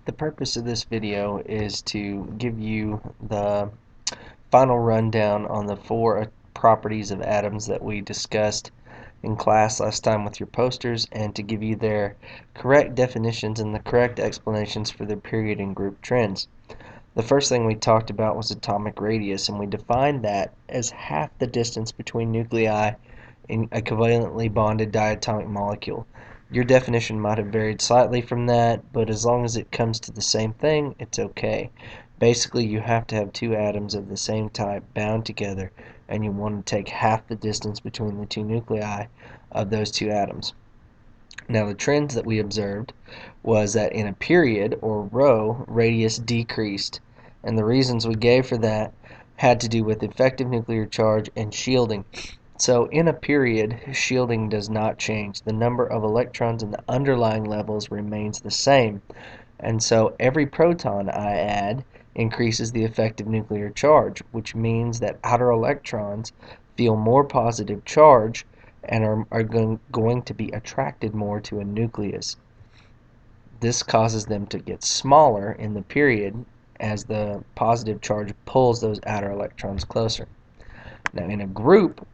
The purpose of this video is to give you the final rundown on the four properties of atoms that we discussed in class last time with your posters, and to give you their correct definitions and the correct explanations for their period and group trends. The first thing we talked about was atomic radius, and we defined that as half the distance between nuclei in a covalently bonded diatomic molecule. Your definition might have varied slightly from that, but as long as it comes to the same thing, it's okay. Basically, you have to have two atoms of the same type bound together, and you want to take half the distance between the two nuclei of those two atoms. Now, the trends that we observed was that in a period, or row, radius decreased, and the reasons we gave for that had to do with effective nuclear charge and shielding. So in a period, shielding does not change. The number of electrons in the underlying levels remains the same. And so every proton I add increases the effective nuclear charge, which means that outer electrons feel more positive charge and are going to be attracted more to a nucleus. This causes them to get smaller in the period as the positive charge pulls those outer electrons closer. Now in a group,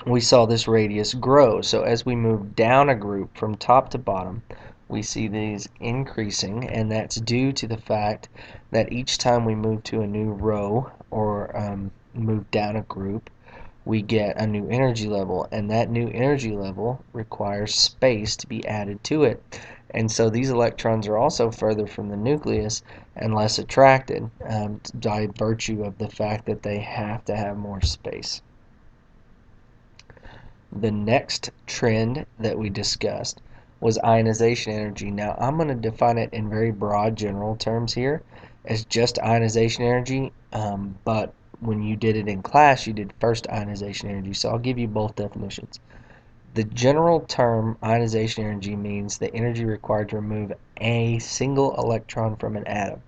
we saw this radius grow. So as we move down a group from top to bottom, we see these increasing, and that's due to the fact that each time we move to a new row or move down a group, we get a new energy level, and that new energy level requires space to be added to it. And so these electrons are also further from the nucleus and less attracted by virtue of the fact that they have to have more space. The next trend that we discussed was ionization energy. Now, I'm going to define it in very broad general terms here as just ionization energy, but when you did it in class, you did first ionization energy, so I'll give you both definitions. The general term ionization energy means the energy required to remove a single electron from an atom.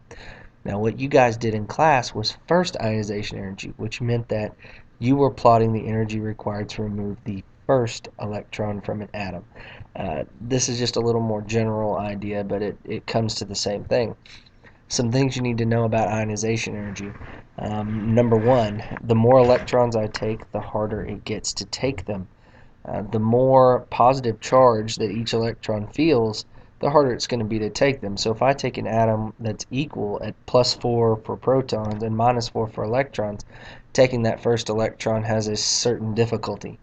Now, what you guys did in class was first ionization energy, which meant that you were plotting the energy required to remove the first electron from an atom. This is just a little more general idea, but it comes to the same thing. Some things you need to know about ionization energy. Number one, the more electrons I take, the harder it gets to take them. The more positive charge that each electron feels, the harder it's going to be to take them. So if I take an atom that's equal at +4 for protons and -4 for electrons, taking that first electron has a certain difficulty.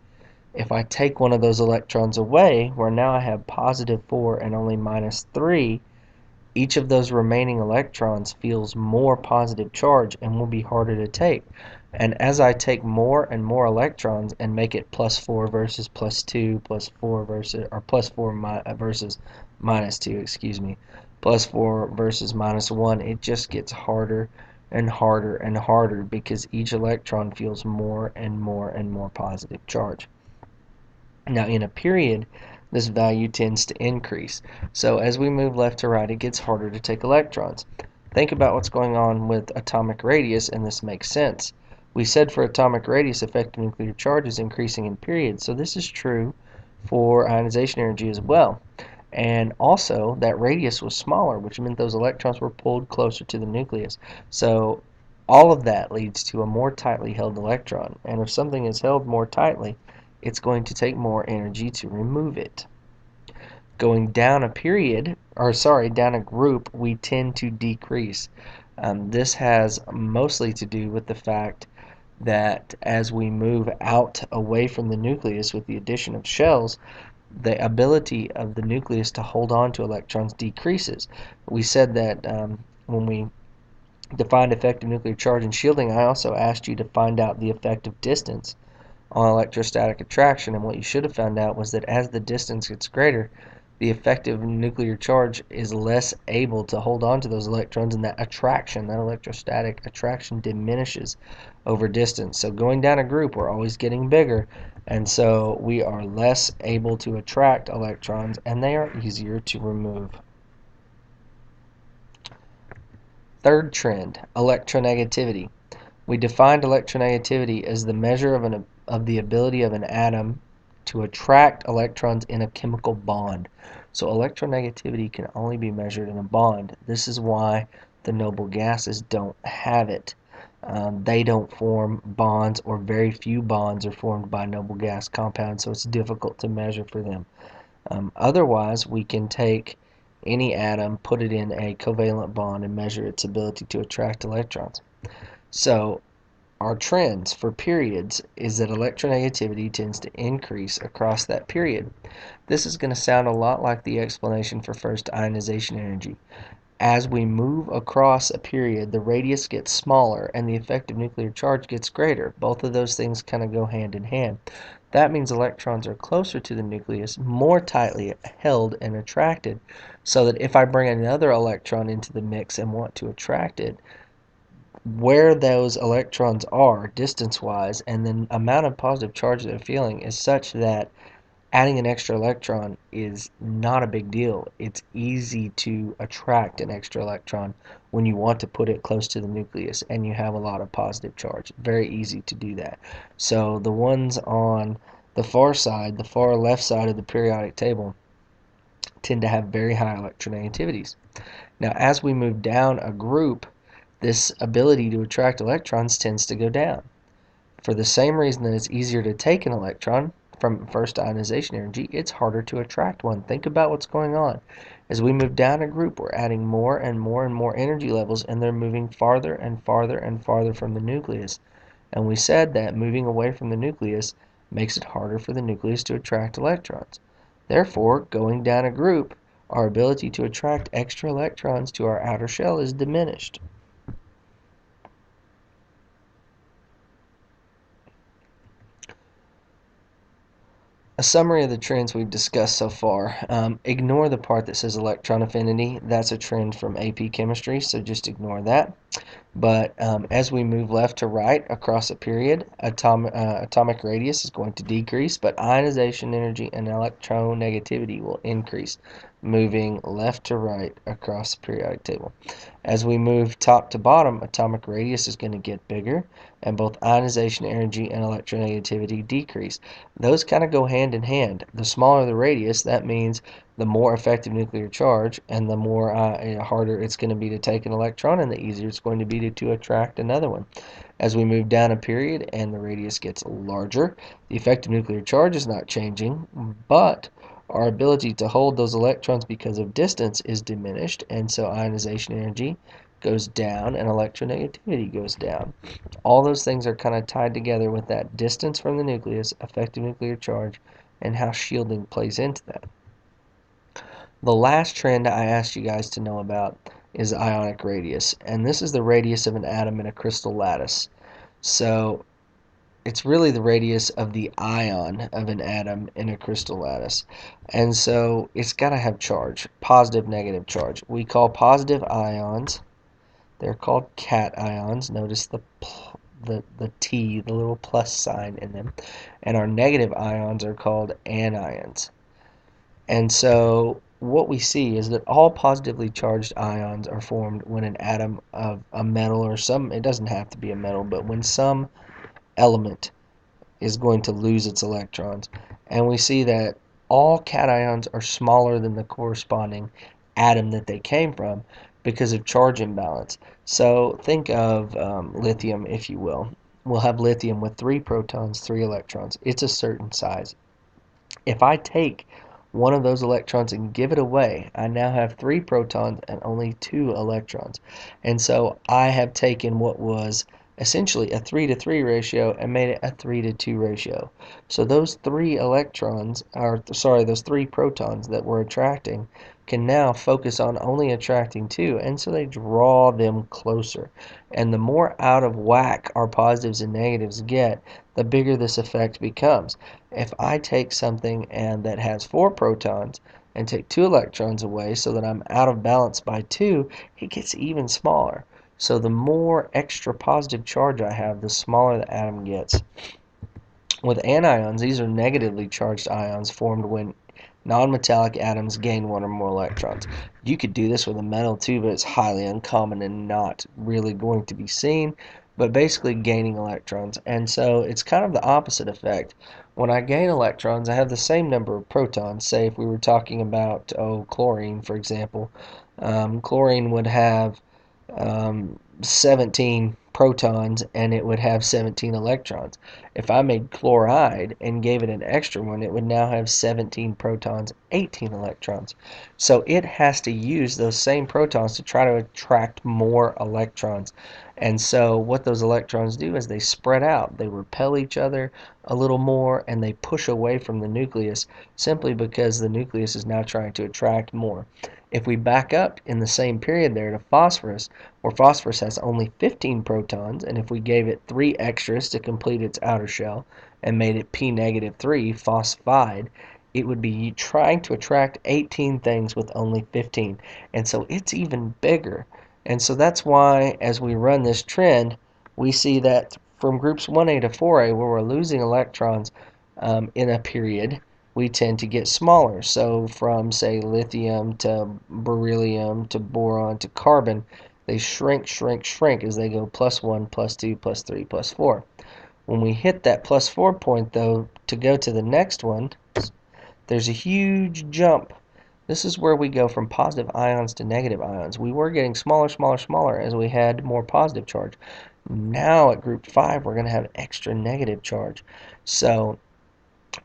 If I take one of those electrons away, where now I have +4 and only -3, each of those remaining electrons feels more positive charge and will be harder to take. And as I take more and more electrons and make it +4 versus +2, +4 versus, or +4 versus -2, excuse me, +4 versus -1, it just gets harder and harder and harder because each electron feels more and more and more positive charge. Now in a period, this value tends to increase. So as we move left to right, it gets harder to take electrons. Think about what's going on with atomic radius, and this makes sense. We said for atomic radius, effective nuclear charge is increasing in periods, so this is true for ionization energy as well. And also, that radius was smaller, which meant those electrons were pulled closer to the nucleus. So all of that leads to a more tightly held electron, and if something is held more tightly, it's going to take more energy to remove it. Going down a period, down a group, we tend to decrease. This has mostly to do with the fact that as we move out away from the nucleus with the addition of shells, the ability of the nucleus to hold on to electrons decreases. We said that when we defined effective nuclear charge and shielding, I also asked you to find out the effective distance on electrostatic attraction, and what you should have found out was that as the distance gets greater, the effective nuclear charge is less able to hold on to those electrons, and that attraction, that electrostatic attraction, diminishes over distance. So going down a group, we're always getting bigger, and so we are less able to attract electrons, and they are easier to remove. Third trend, electronegativity. We defined electronegativity as the measure of the ability of an atom to attract electrons in a chemical bond. So electronegativity can only be measured in a bond. This is why the noble gases don't have it. They don't form bonds, or very few bonds are formed by noble gas compounds, so it's difficult to measure for them. Otherwise, we can take any atom, put it in a covalent bond, and measure its ability to attract electrons. So our trends for periods is that electronegativity tends to increase across that period. This is going to sound a lot like the explanation for first ionization energy. As we move across a period, the radius gets smaller and the effective nuclear charge gets greater. Both of those things kind of go hand in hand. That means electrons are closer to the nucleus, more tightly held and attracted, so that if I bring another electron into the mix and want to attract it, where those electrons are distance-wise and the amount of positive charge they're feeling is such that adding an extra electron is not a big deal. It's easy to attract an extra electron when you want to put it close to the nucleus and you have a lot of positive charge. Very easy to do that. So the ones on the far side, the far left side of the periodic table, tend to have very high electronegativities. Now, as we move down a group, this ability to attract electrons tends to go down. For the same reason that it's easier to take an electron from first ionization energy, it's harder to attract one. Think about what's going on. As we move down a group, we're adding more and more and more energy levels, and they're moving farther and farther and farther from the nucleus. And we said that moving away from the nucleus makes it harder for the nucleus to attract electrons. Therefore, going down a group, our ability to attract extra electrons to our outer shell is diminished. A summary of the trends we've discussed so far. Ignore the part that says electron affinity. That's a trend from AP chemistry, so just ignore that. But as we move left to right across a period, atomic radius is going to decrease, but ionization energy and electronegativity will increase, moving left to right across the periodic table. As we move top to bottom, atomic radius is going to get bigger, and both ionization energy and electronegativity decrease. Those kind of go hand in hand. The smaller the radius, that means the more effective nuclear charge, and the more harder it's going to be to take an electron, and the easier it's going to be to attract another one. As we move down a period and the radius gets larger, the effective nuclear charge is not changing, but our ability to hold those electrons because of distance is diminished, and so ionization energy goes down and electronegativity goes down. All those things are kind of tied together with that distance from the nucleus, effective nuclear charge, and how shielding plays into that. The last trend I asked you guys to know about is ionic radius, and this is the radius of an atom in a crystal lattice. So it's really the radius of the ion of an atom in a crystal lattice. And so it's got to have charge, positive, negative charge. We call positive ions, they're called cations. Notice the T, the little plus sign in them. And our negative ions are called anions. And so what we see is that all positively charged ions are formed when an atom of a metal, or some, it doesn't have to be a metal, but when some element is going to lose its electrons. And we see that all cations are smaller than the corresponding atom that they came from because of charge imbalance. So think of lithium, if you will. We'll have lithium with 3 protons, 3 electrons. It's a certain size. If I take one of those electrons and give it away, I now have 3 protons and only 2 electrons. And so I have taken what was essentially a 3 to 3 ratio and made it a 3 to 2 ratio. So those 3 electrons, those 3 protons that we're attracting can now focus on only attracting 2, and so they draw them closer. And the more out of whack our positives and negatives get, the bigger this effect becomes. If I take something that has 4 protons and take 2 electrons away so that I'm out of balance by 2, it gets even smaller. So the more extra positive charge I have, the smaller the atom gets. With anions, these are negatively charged ions formed when nonmetallic atoms gain 1 or more electrons. You could do this with a metal too, but it's highly uncommon and not really going to be seen. but basically gaining electrons. And so it's kind of the opposite effect. When I gain electrons, I have the same number of protons. Say if we were talking about, chlorine, for example, chlorine would have 17 protons and it would have 17 electrons. If I made chloride and gave it an extra one, it would now have 17 protons, 18 electrons. So it has to use those same protons to try to attract more electrons. And so what those electrons do is they spread out, they repel each other a little more, and they push away from the nucleus simply because the nucleus is now trying to attract more. If we back up in the same period there to phosphorus, where phosphorus has only 15 protons, and if we gave it 3 extras to complete its outer shell and made it P negative 3 phosphide, it would be trying to attract 18 things with only 15. And so it's even bigger. And so that's why, as we run this trend, we see that from groups 1A to 4A, where we're losing electrons in a period, we tend to get smaller. So from, say, lithium to beryllium to boron to carbon, they shrink, shrink, shrink as they go +1, +2, +3, +4. When we hit that +4 point, though, to go to the next one, there's a huge jump. This is where we go from positive ions to negative ions. We were getting smaller, smaller, smaller as we had more positive charge. Now at group 5, we're going to have extra negative charge. So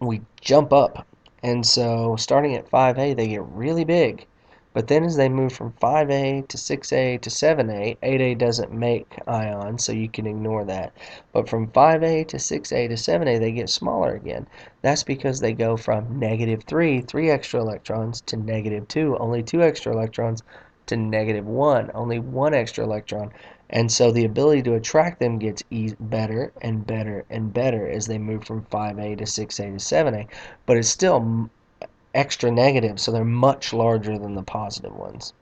we jump up. And so starting at 5A, they get really big. But then as they move from 5A to 6A to 7A, 8A doesn't make ions, so you can ignore that. But from 5A to 6A to 7A, they get smaller again. That's because they go from -3, 3 extra electrons, to -2, only 2 extra electrons, to -1, only 1 extra electron. And so the ability to attract them gets better and better and better as they move from 5A to 6A to 7A. But it's still extra negative, so they're much larger than the positive ones.